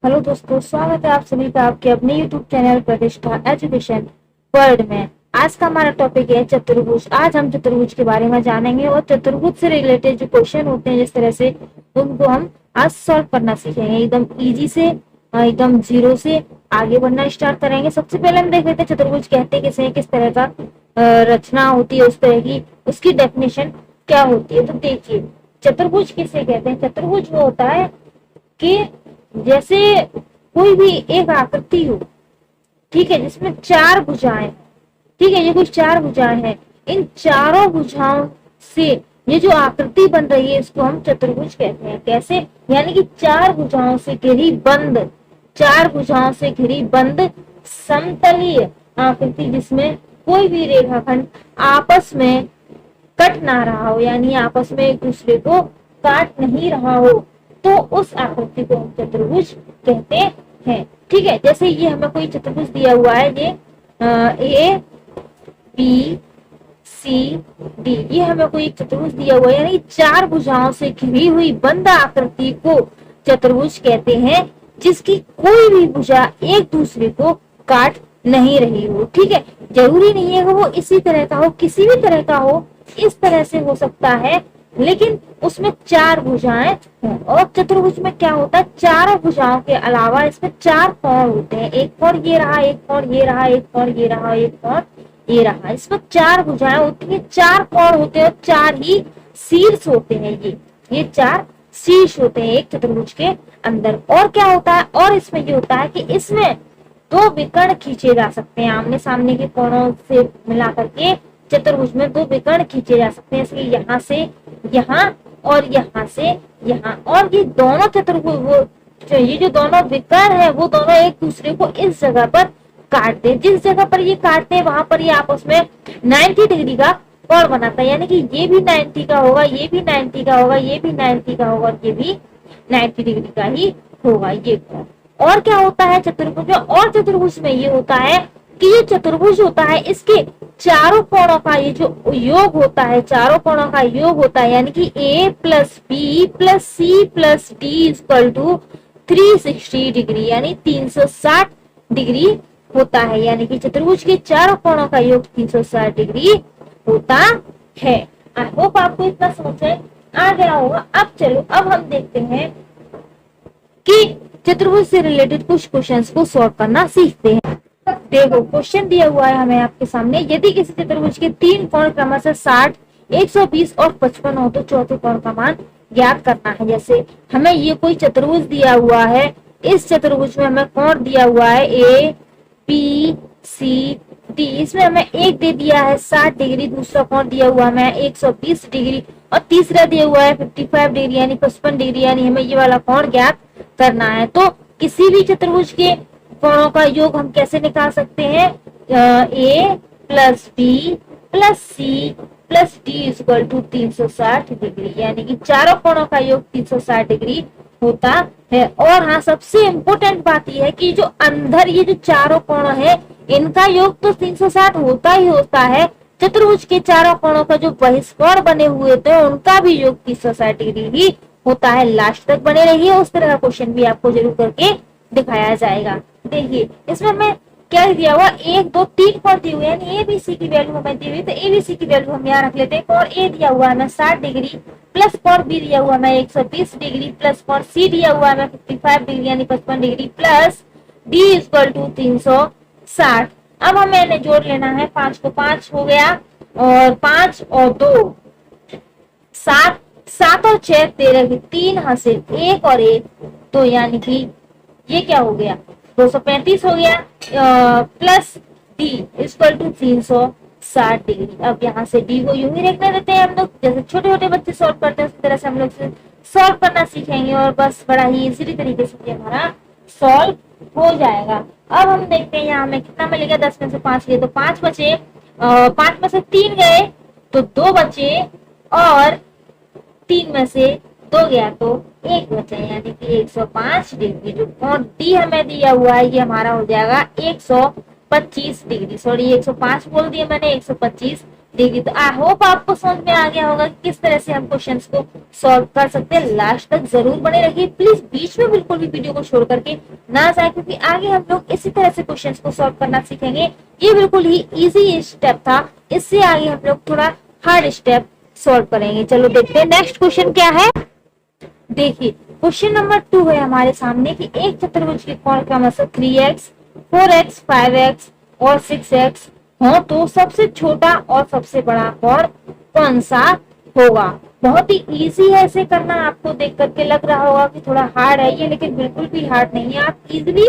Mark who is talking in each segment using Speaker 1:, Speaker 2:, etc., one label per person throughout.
Speaker 1: Hello दोस्तों, स्वागत है आप सभी का आपके अपने यूट्यूब चैनल प्रतिष्ठा एजुकेशन वर्ल्ड में। आज का हमारा टॉपिक है चतुर्भुज। आज हम चतुर्भुज के बारे में जानेंगे और चतुर्भुज से रिलेटेड जो क्वेश्चन होते हैं जिस तरह से उनको हम आज सॉल्व करना सीखेंगे। एकदम इजी से एकदम जीरो से आगे बढ़ना स्टार्ट करेंगे। सबसे पहले हम देख लेते हैं चतुर्भुज कहते किसे हैं, किस तरह का रचना होती है, उस तरह की उसकी डेफिनेशन क्या होती है। तो देखिए, चतुर्भुज किसे कहते हैं। चतुर्भुज वो होता है कि जैसे कोई भी एक आकृति हो, ठीक है, जिसमें चार भुजाएं, ठीक है, ये कुछ चार भुजाएं हैं। इन चारों भुजाओं से ये जो आकृति बन रही है इसको हम चतुर्भुज कहते हैं। कैसे? यानी कि चार भुजाओं से घिरी बंद, चार भुजाओं से घिरी बंद समतलीय आकृति जिसमें कोई भी रेखाखंड आपस में कट ना रहा हो, यानी आपस में एक दूसरे को काट नहीं रहा हो, तो उस आकृति को हम चतुर्भुज कहते हैं। ठीक है, जैसे ये हमें कोई चतुर्भुज दिया हुआ है, ये ए बी सी डी, ये हमें कोई एक चतुर्भुज दिया हुआ है, यानी चार भुजाओं से घिरी हुई बंद आकृति को चतुर्भुज कहते हैं, जिसकी कोई भी भुजा एक दूसरे को काट नहीं रही हो। ठीक है, जरूरी नहीं है कि वो इसी तरह का हो, किसी भी तरह का हो, इस तरह से हो सकता है, लेकिन उसमें चार भुजाएं हैं। और चतुर्भुज में क्या होता है, चारों भुजाओं के अलावा इसमें चार कोण होते हैं। एक कोण ये रहा, एक कोण ये रहा, एक कोण ये रहा, एक कोण ये रहा। इसमें चार भुजाएं होती है, चार कोण होते हैं और चार ही शीर्ष होते हैं। ये चार शीर्ष होते हैं एक चतुर्भुज के अंदर। और क्या होता है, और इसमें ये होता है कि इसमें दो विकर्ण खींचे जा सकते हैं, आमने सामने के कोणों से मिला करके चतुर्भुज में दो विकर्ण खींचे जा सकते हैं। इसलिए यहाँ से यहाँ और यहाँ से यहाँ, और ये दोनों चतुर्भुज ये जो दोनों विकर्ण है वो दोनों एक दूसरे को इस जगह पर काटते हैं। जिस जगह पर ये काटते हैं वहां पर ये आपस में 90 डिग्री का कोण बनाता है, यानी कि ये भी 90 का होगा, ये भी 90 का होगा, ये भी 90 का होगा और ये भी 90 डिग्री का ही होगा ये कोण। और क्या होता है चतुर्भुज में, और चतुर्भुज में ये होता है कि ये चतुर्भुज होता है, इसके चारों कोणों का ये जो योग होता है, चारों कोणों का योग होता है, यानी कि A plus B plus C plus D equal to 360 degree, यानी 360 डिग्री होता है। यानी कि चतुर्भुज के चारों कोणों का योग 360 डिग्री होता है। आई होप आपको इतना समझ आ गया होगा। अब चलो, अब हम देखते हैं कि चतुर्भुज से रिलेटेड कुछ क्वेश्चंस को सॉल्व करना सीखते हैं। देखो, क्वेश्चन दिया हुआ है हमें आपके सामने, यदि किसी चतुर्भुज के तीन कोण क्रमशः 60, 120 और 55 हो तो चौथे कोण का मान ज्ञात करना है। जैसे हमें ये कोई चतुर्भुज दिया हुआ है, इस चतुर्भुज में हमें कोण दिया हुआ है ए बी सी डी, इसमें हमें एक दे दिया है 60 डिग्री, दूसरा कोण दिया हुआ है हमें 120 डिग्री और तीसरा दिया हुआ है 55 डिग्री यानी 55 डिग्री, यानी हमें ये वाला कोण ज्ञात करना है। तो किसी भी चतुर्भुज के कोणों का योग हम कैसे निकाल सकते हैं, A plus B plus C plus D equal to 360 degree, यानी कि चारों कोणों का योग 360 डिग्री होता है। और हाँ, सबसे इम्पोर्टेंट बात यह है कि जो अंदर ये जो चारों कोण है इनका योग तो 360 होता ही होता है, चतुर्भुज के चारों कोणों का जो बहिष्कोण बने हुए थे उनका भी योग 360 डिग्री ही होता है। लास्ट तक बने रहिए, उस तरह का क्वेश्चन भी आपको जरूर करके दिखाया जाएगा। देखिए, इसमें हमें क्या दिया हुआ, 1 2 3 कोण दिए हुए, यानी ए बी सी की वैल्यू हमें दी हुई, तो ए बी सी की वैल्यू हम यहाँ रख लेते हैं। कोण ए दिया हुआ हमें 60 डिग्री प्लस कोण बी दिया हुआ हमें 120 डिग्री प्लस कोण सी दिया हुआ हमें 55 डिग्री यानी 55 degree plus D equal to 360। अब हमें इन्हें जोड़ लेना है, 5 को 5 हो गया और 5 और 2 7, 7 और 6 13, 3 हासिल 1 और 1 तो यानी कि ये क्या हो गया, 235 हो गया plus D equal to 360 degree. अब यहाँ से डी को यूं ही रखने देते हैं हम लोग, जैसे छोटे छोटे बच्चे सॉल्व करते हैं उसी तरह से हम लोग सॉल्व करना सीखेंगे और बस बड़ा ही इजी तरीके से हमारा सॉल्व हो जाएगा। अब हम देखते हैं यहाँ हमें कितना मिलेगा, 10 में से 5 लिए तो 5 बचे, 5 में से 3 गए तो 2 बचे और 3 में से 2 गया तो 1 बचा, यानी कि 105 डिग्री। जो कोण डी हमें दिया हुआ है ये हमारा हो जाएगा 125 डिग्री, सॉरी 105 बोल दिया मैंने, 125 देखिए, तो आई होप आपको समझ में आ गया होगा कि किस तरह से हम क्वेश्चंस को सॉल्व कर सकते हैं। लास्ट तक जरूर बने रहिए प्लीज, बीच में बिल्कुल भी वीडियो को छोड़ करके ना जाए, क्योंकि आगे हम लोग इसी तरह से क्वेश्चंस को सॉल्व करना सीखेंगे। ये बिल्कुल ही इजी स्टेप था, इससे आगे हम लोग थोड़ा हार्ड स्टेप सॉल्व करेंगे। चलो देखते हैं नेक्स्ट क्वेश्चन क्या है। देखिए क्वेश्चन नंबर 2 है हमारे सामने कि एक चतुर्भुज के कोण क्रमशः 3x, 4x, 5x और 6x हो तो सबसे छोटा और सबसे बड़ा कोण कौन सा होगा। बहुत ही इजी है इसे करना, आपको देख करके लग रहा होगा कि थोड़ा हार्ड है ये, लेकिन बिल्कुल भी हार्ड नहीं है, आप इजीली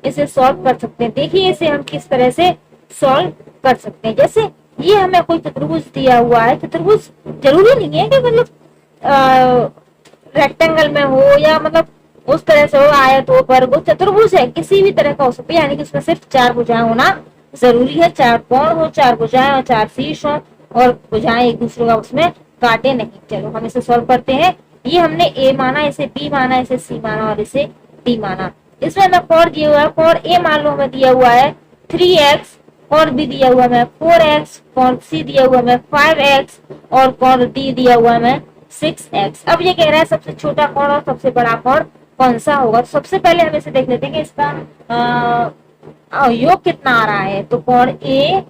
Speaker 1: इसे सॉल्व कर सकते हैं। देखिए इसे हम किस तरह से सॉल्व कर सकते हैं। जैसे ये हमें कोई चतुर्भुज दिया हुआ है, चतुर्भुज जरूरी नहीं है कि मतलब रेक्टेंगल में हो या मतलब उस तरह से हो, आयत हो, वर्ग हो, चतुर्भुज है किसी भी तरह का हो सकता है, यानी कि उसमें सिर्फ 4 भुजाएं होना जरूरी है, 4 कोण हो, 4 भुजाएं और 4 शीर्ष हो, और भुजाएं एक दूसरे का उसमें काटे नहीं। चलो हम इसे सॉल्व करते हैं। ये हमने ए माना, इसे बी माना, इसे सी माना और इसे डी माना। इसमें हमें कोण दिया हुआ है, कोण ए मान लो हमें दिया हुआ है 3x, कोण बी दिया हुआ है 4x, कोण सी दिया हुआ है 5x और कोण डी दिया हुआ है 6x। अब ये कह रहा है सबसे छोटा कोण और सबसे बड़ा कोण कौन सा होगा। तो सबसे पहले हम इसे देख लेते हैं कि इसका योग कितना आ रहा है। तो कोण A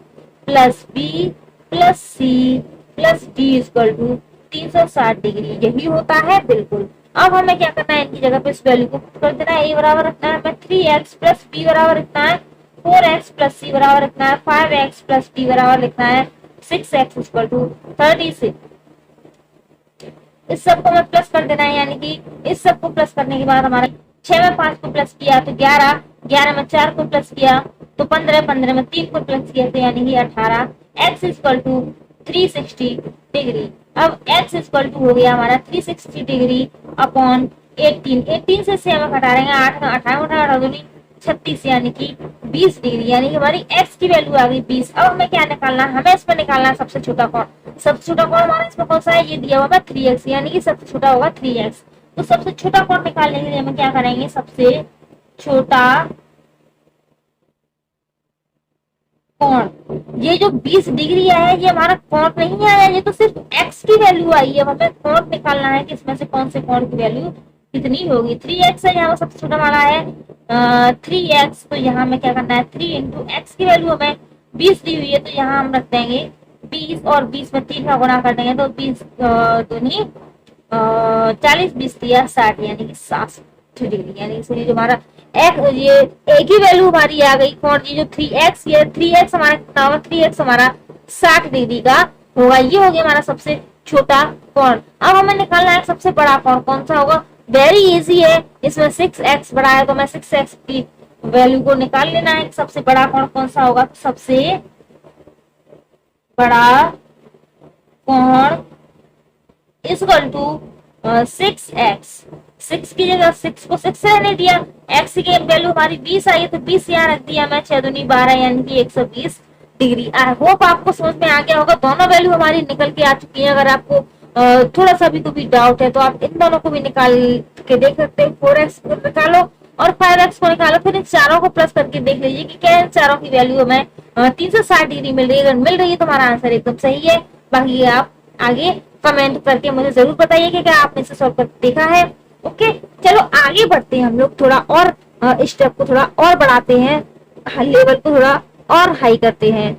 Speaker 1: plus B plus C plus D equal to 360 degree, यही होता है बिल्कुल। अब हमें क्या करना है, इनकी जगह पे इस वैल्यू को पुट कर देना है। ए बराबर रखना है हमें 3x प्लस बी बराबर रखना है 4x प्लस सी बराबर रखना है 5x प्लस डी बराबर लिखना है 6x इक्वल टू 36। इस सब को हमें प्लस कर देना है, यानी कि इस सब को प्लस करने के बाद हमारा 6 में 5 को प्लस किया तो 11, 11 में 4 को प्लस किया तो 15, 15 में 3 को प्लस किया तो यानी कि 18। x equal to 360 degree. अब x इक्वल टू हो गया हमारा 360 डिग्री अपॉन 18। 18 से हम हटा रहेंगे 8 में 18 36 यानी कि 20 डिग्री, यानी कि हमारी x की वैल्यू आ गई 20। अब हमें क्या निकालना है, हमें इसमें निकालना है सबसे छोटा कोण। सबसे छोटा कोण हमारा इसमें कौन सा है, ये दिया हुआ है 3x, यानी कि सबसे छोटा होगा 3x। तो सबसे छोटा कोण निकालने के लिए हमें क्या करेंगे, सबसे छोटा कोण, ये जो 20 डिग्री आया ये हमारा कोण नहीं आया, ये तो सिर्फ x की वैल्यू आई है। हमें कोण निकालना है कि इसमें से कौन से कोण की वैल्यू कितनी होगी। 3x है, यहाँ सबसे छोटा वाला है 3x, तो यहाँ में क्या करना है 3 इंटू एक्स की वैल्यू हमें 20 दी हुई है, तो यहाँ हम रख देंगे 20 और 20 में 3 का गुणा कर देंगे तो 20 दूनी 40, 20 दिया 60, यानी कि 60 डिग्री। यानी इसलिए जो हमारा ये एक ही वैल्यू हमारी आ गई कोण, ये जो 3x, ये 3x हमारा कितना होगा, 3x हमारा 60 डिग्री का होगा। ये हो गया हमारा सबसे छोटा कोण। अब हमें निकालना है सबसे बड़ा कोण कौन सा होगा। वेरी इजी है, इसमें 6x बड़ा है तो मैं 6x की वैल्यू को निकाल लेना है। सबसे बड़ा कोण कौन सा होगा, सबसे बड़ा कोण इक्वल टू 6x। 6 की जगह 6 को 6 से रहने दिया, x की वैल्यू हमारी 20 आई है तो 20 यहाँ रख दिया मैं, 6 दूनी 12 यानी कि 120 डिग्री। आई होप आपको समझ में आ गया होगा। दोनों वैल्यू हमारी निकल के आ चुकी है। अगर आपको थोड़ा सा भी कोई डाउट है तो आप इन दोनों को भी निकाल के देख सकते हैं। 4x को निकालो और 5x को निकालो, फिर इन चारों को प्लस करके देख लीजिए कि क्या इन चारों की वैल्यू हमें 360 डिग्री मिल रही है। अगर मिल रही है तो हमारा आंसर एकदम सही है। बाकी आप आगे कमेंट करके मुझे जरूर बताइए कि क्या आपने इसे सॉल्व करके देखा है। ओके, चलो आगे बढ़ते हैं, हम लोग थोड़ा और स्टेप को थोड़ा और बढ़ाते हैं, लेवल को थोड़ा और हाई करते हैं।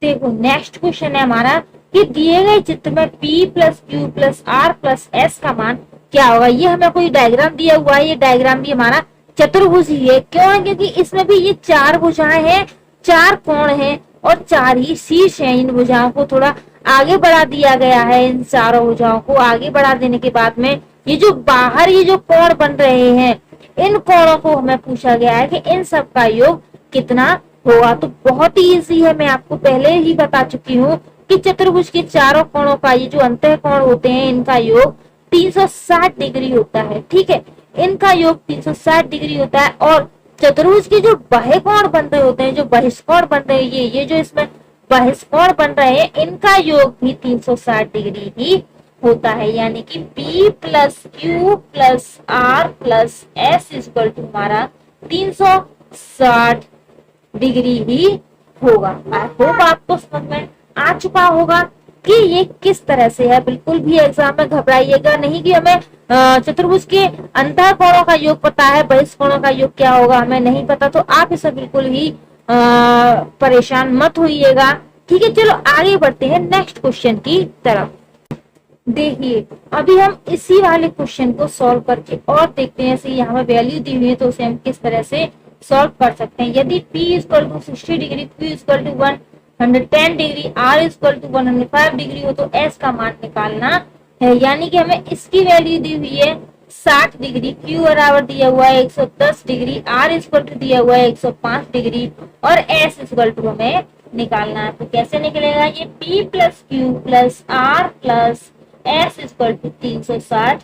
Speaker 1: देखो नेक्स्ट क्वेश्चन है हमारा कि दिए गए चित्र में P plus Q plus R plus S का मान क्या होगा। ये हमें कोई डायग्राम दिया हुआ है, ये डायग्राम भी हमारा चतुर्भुज ही है। क्यों है, क्योंकि इसमें भी ये 4 भुजाएं हैं, 4 कोण हैं और 4 ही शीर्ष हैं। इन भुजाओं को थोड़ा आगे बढ़ा दिया गया है। इन चारों भुजाओं को आगे बढ़ा देने के बाद में ये जो बाहर ये जो कोण बन रहे हैं, इन कोणों को हमें पूछा गया है कि इन सब का योग कितना होगा। तो बहुत ही इजी है, मैं आपको पहले ही बता चुकी हूँ कि चतुर्भुज के चारों कोणों का ये जो अंतः कोण होते हैं इनका योग 360 डिग्री होता है। ठीक है, इनका योग 360 डिग्री होता है। और चतुर्भुज के जो बाह्य कोण बन रहे होते हैं, जो बहिष्कोण बन रहे हैं, ये जो इसमें बहिष्कोण बन रहे हैं, इनका योग भी 360 डिग्री ही होता है। यानी कि P plus Q plus R plus S equal to हमारा 360 डिग्री ही होगा। आई होप आपको समझ में आ चुका होगा कि ये किस तरह से है। बिल्कुल भी एग्जाम में घबराइएगा नहीं कि हमें चतुर्भुज के अंतः कोणों का योग पता है, बहिष्कोणों का योग क्या होगा हमें नहीं पता, तो आप इसे बिल्कुल ही परेशान मत होइएगा। ठीक है, चलो आगे बढ़ते हैं नेक्स्ट क्वेश्चन की तरफ। देखिए अभी हम इसी वाले क्वेश्चन को सॉल्व करके और देखते हैं, ऐसे यहाँ पे वैल्यू दी हुई है तो उसे हम किस तरह से सॉल्व कर सकते हैं। यदि P equal to 60 degree, Q equal to 110 degree, R equal to 105 degree हो तो S का मान निकालना है। यानी कि हमें इसकी वैल्यू दी हुई है 60 डिग्री, Q बराबर दिया हुआ है 110 डिग्री, R इक्वल टू दिया हुआ है 105 डिग्री और S इक्वल टू हमें निकालना है। तो कैसे निकलेगा ये P plus Q plus R plus S equal to 360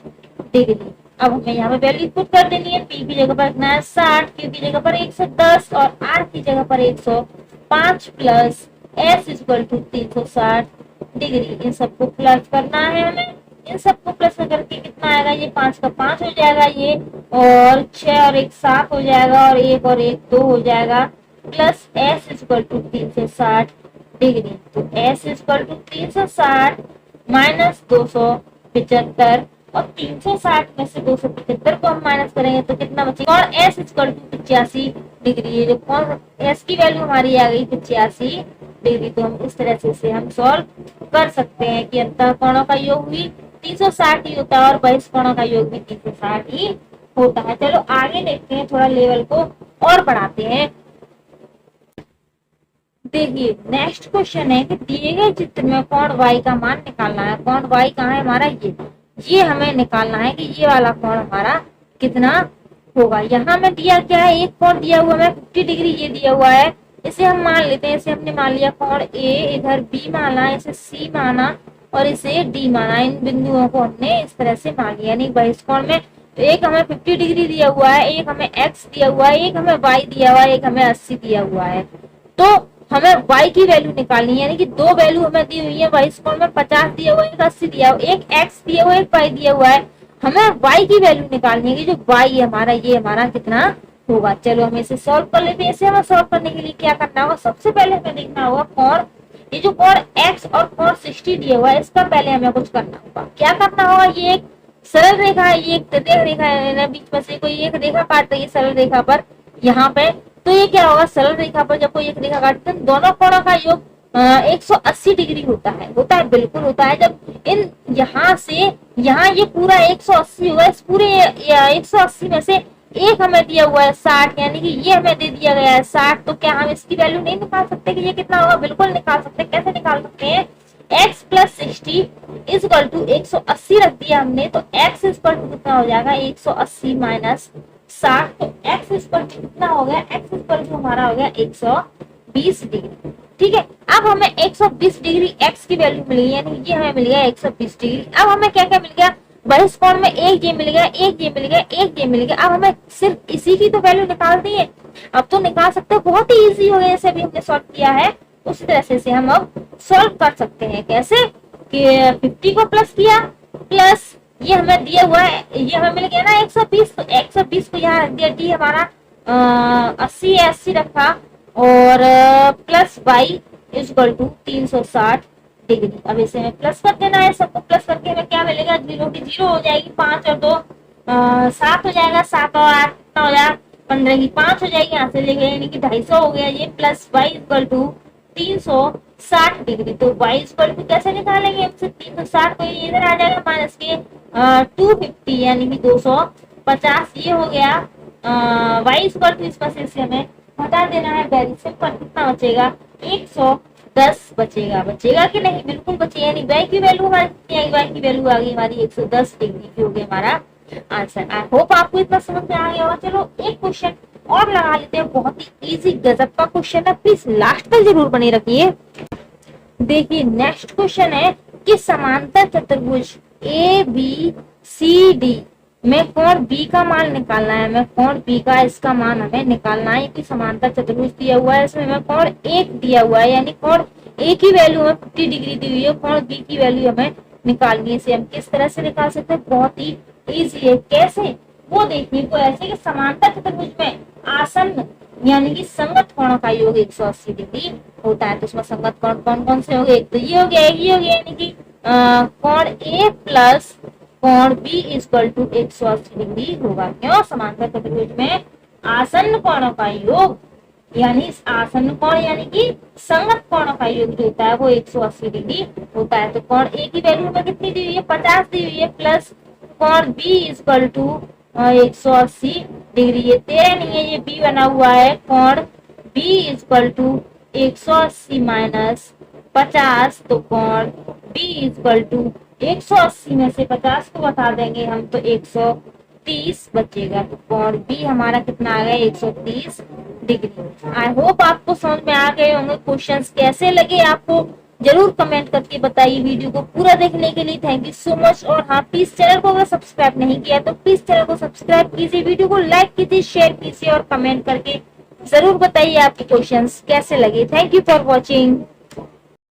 Speaker 1: degree. अब हमें यहाँ पे वैल्यू पुट कर देनी है। P की जगह पर रखना है 60, Q की जगह पर 110 और R की जगह पर 105 plus S equal to 360 degree. इन सबको प्लस करना है हमें। इन सबको प्लस करके कितना आएगा, ये 5 का 5 हो जाएगा ये, और 6 और 1 7 हो जाएगा, और 1 और 1 2 हो जाएगा, plus S equal to 360 degree. तो S इक्वल टू 360 माइनस 275, और 360 में से 275 को हम माइनस करेंगे तो कितना बचेगा, और S इक्वल टू 85 डिग्री। ये जो कौन S की वैल्यू हमारी आ गई 85 डिग्री। तो हम इस तरह से इसे हम सॉल्व कर सकते हैं कि अंतः कोणों का योग भी 360 ही होता है और बहिष्कोणों का योग भी 360 ही होता है। चलो आगे देखते हैं, थोड़ा लेवल को और बढ़ाते हैं। देखिए नेक्स्ट क्वेश्चन है कि दिए गए चित्र में कोण y का मान निकालना है। कोण y कहाँ है हमारा, ये हमें निकालना है कि ये वाला कोण हमारा कितना होगा। यहाँ में दिया क्या है, एक कोण दिया हुआ है 50 डिग्री, ये दिया हुआ है, इसे हम मान लेते हैं। इसे हमने मान लिया कोण A, इधर B माना, इसे C माना और इसे D माना। इन बिंदुओं को हमने इस तरह से मान लिया। यानी बहिष्कोण में तो एक हमें 50 डिग्री दिया हुआ है, एक हमें x दिया हुआ है, एक हमें y दिया हुआ है, एक हमें 80 दिया हुआ है। तो हमें y की वैल्यू निकालनी है, यानी कि दो वैल्यू हमें दी हुई है। बहिष्कोण में 50 दिया हुआ है, एक 80 दिया हुआ है, एक x दिया हुआ है, एक y दिया हुआ है। हमें y की वैल्यू निकालनी है कि जो y है हमारा, ये हमारा कितना होगा। चलो हम इसे सॉल्व कर लेते हैं। इसे हमें सॉल्व करने के लिए क्या करना होगा, सबसे पहले हमें देखना होगा कोण, ये जो कोण x और कोण 60 दिया हुआ है, इसका पहले हमें कुछ करना होगा। क्या करना होगा, ये एक सरल रेखा है, ये एक तृतीय रेखा है, बीच में से कोई एक रेखा काट रही है सरल रेखा पर यहाँ पे। तो ये क्या होगा, सरल रेखा पर जब कोई एक रेखा काटते हैं दोनों कोणों का योग 180 डिग्री होता है बिल्कुल होता है। जब इन यहाँ से यहाँ ये पूरा 180 होगा, इस पूरे 180 में से एक हमें दिया हुआ है 60, यानी कि ये हमें दे दिया गया है 60। तो क्या हम इसकी वैल्यू नहीं निकाल सकते कि ये कितना होगा, बिल्कुल निकाल सकते। कैसे निकाल सकते हैं, x प्लस 60 इक्वल टू 180 रख दिया हमने, तो x इक्वल टू कितना हो जाएगा 180 माइनस 60। तो x इक्वल टू कितना हो गया, x इक्वल टू हमारा हो गया 120 डिग्री। ठीक है, अब हमें 120 डिग्री x की वैल्यू मिल गई, यानी ये हमें मिल गया 120 डिग्री। अब हमें क्या क्या मिल गया, बहिष्कोण में एक ये मिल गया, एक ये मिल गया, एक ये मिल गया। अब हमें सिर्फ इसी की तो वैल्यू निकालनी है। अब तो निकाल सकते हैं, बहुत ही इजी हो गया, जैसे अभी हमने सॉल्व किया है उसी तरह से हम अब सॉल्व कर सकते हैं। कैसे कि 50 को प्लस किया, प्लस ये हमें दिया हुआ है, ये हमें मिल गया ना 120, तो 120 को यहाँ रख दिया, डी हमारा 80 है, 80 रखा, और plus y equal to 360 degree. अब इसे हमें प्लस कर देना है, सबको प्लस करके हमें क्या मिलेगा, 0 की 0 हो जाएगी, 5 और 2 7 हो जाएगा, 7 और 8 कितना हो जाएगा 15 की 5 हो जाएगी, यहाँ से ले गए यानी कि 250 हो गया ये, plus y equal to 360 degree. तो y इक्वल टू कैसे निकालेंगे, हमसे 360 को इधर आ जाएगा माइनस के 250 यानी कि 250, ये हो गया y इक्वल टू, इसमें से हमें हटा देना है, वेरी सिंपल। कितना बचेगा 110 बचेगा कि नहीं, बिल्कुल बचेगा। यानी y की वैल्यू हमारी कितनी आई, y की वैल्यू आ गई हमारी 110 डिग्री की, हो गया हमारा आंसर। आई होप आपको इतना समझ में आ गया होगा। चलो एक क्वेश्चन और लगा लेते हैं, बहुत ही इजी गजब का क्वेश्चन है, प्लीज लास्ट तक जरूर बने रखिए। देखिए नेक्स्ट क्वेश्चन है कि समांतर चतुर्भुज ए बी सी डी में कोण B का मान निकालना है। हमें कोण B का इसका मान हमें निकालना है कि समांतर चतुर्भुज दिया हुआ है, इसमें हमें कोण 1 दिया हुआ है, यानी कोण A की वैल्यू हमें 50 डिग्री दी हुई है, कोण B की वैल्यू हमें निकालनी है। इसे हम किस तरह से निकाल सकते हैं, बहुत ही इजी है। कैसे, वो देखिए, वो ऐसे कि समांतर चतुर्भुज में आसन्न यानी कि संगत कोणों का योग 180 डिग्री होता है। तो उसमें संगत कोण कौन कौन से हो गए, एक तो ये हो गया, एक ये हो गया, यानी कि कोण ए प्लस कोण बी इक्वल टू 180 डिग्री होगा। क्यों, समांतर चतुर्भुज में आसन्न कोणों का योग यानी आसन्न कोण यानी कि संगत कोणों का योग जो होता है वो 180 डिग्री होता है। तो कोण ए की वैल्यू में कितनी दी हुई है, 50 दी हुई है, प्लस कोण बी इक्वल टू 180 डिग्री, ये 13 नहीं है, ये बी बना हुआ है, कोण बी इक्वल टू 180 माइनस 50, तो कोण बी इक्वल टू 180 में से 50 को बता देंगे हम तो 130 बचेगा। तो कोण बी हमारा कितना आ गया, 130 डिग्री। आई होप आपको समझ में आ गए होंगे। क्वेश्चंस कैसे लगे आपको जरूर कमेंट करके बताइए। वीडियो को पूरा देखने के लिए थैंक यू सो मच। और हाँ, प्लीज चैनल को अगर सब्सक्राइब नहीं किया तो प्लीज चैनल को सब्सक्राइब कीजिए, वीडियो को लाइक कीजिए, शेयर कीजिए और कमेंट करके जरूर बताइए आपके क्वेश्चंस कैसे लगे। Thank you for watching.